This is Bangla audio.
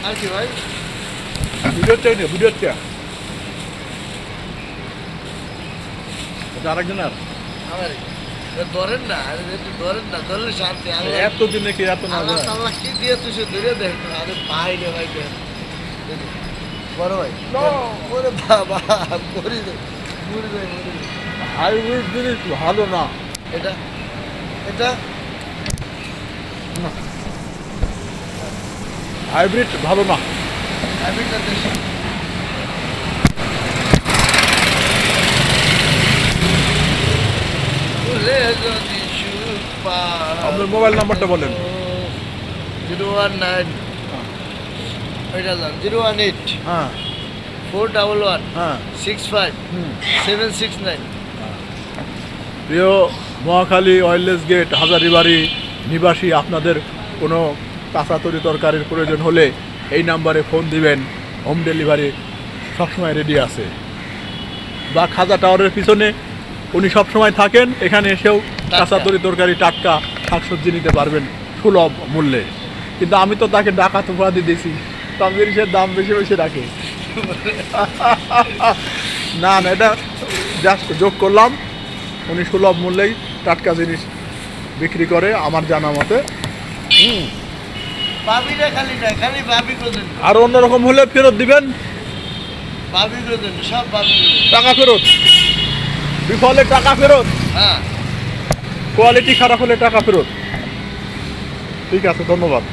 আর কি ভাই? ভিডিও চাই না, ভিডিও চাই। এটা আরেকজনের আমার ধরেন না, আরে একটু ধরেন না, ধরলে শান্তি। এত দিনে কি এত না আল্লাহ তাআলা কি দিয়ে তুই ধরে দেখ। আরে ভাই রে ভাই দেখ। বড় ভাই ওরে বাবা মরি দে মরি দে মরি দে। হাইব্রিড জিনিস ভালো না। এটা এটা হাইব্রিড ভালো না। হাইব্রিডটা দেশি। ফুলে যদি সুখ পায়। আপনার মোবাইল নাম্বারটা বলেন। 019 ওইটা যান 018 হ্যাঁ 411 হ্যাঁ 65 769। প্রিয় মহাখালী ওয়্যারলেস গেট হাজারীবাড়ি নিবাসী, আপনাদের কোনো কাঁচা তরি তরকারির প্রয়োজন হলে এই নাম্বারে ফোন দিবেন। হোম ডেলিভারি সবসময় রেডি আছে। বা খাজা টাওয়ারের পিছনে উনি সবসময় থাকেন, এখানে এসেও কাঁচা তরি তরকারি টাটকা শাকসবজি নিতে পারবেন সুলভ মূল্যে। কিন্তু আমি তো তাকে ডাকাত উপাধি দিয়েছি, তামিরিসের দাম বেশি বেশি রাখে। না না, এটা জাস্ট যোগ করলাম। উনি সুলভ মূল্যেই টাটকা জিনিস বিক্রি করে আমার জানা মতে। ভাবিটা খালি না, খালি ভাবি করতেন, আর অন্যরকম হলে ফেরত দিবেন, ভাবি করতেন, সব ভাবি করতেন। টাকা ফেরত, বিফলে টাকা ফেরত, হ্যাঁ কোয়ালিটি খারাপ হলে টাকা ফেরত। ঠিক আছে, ধন্যবাদ।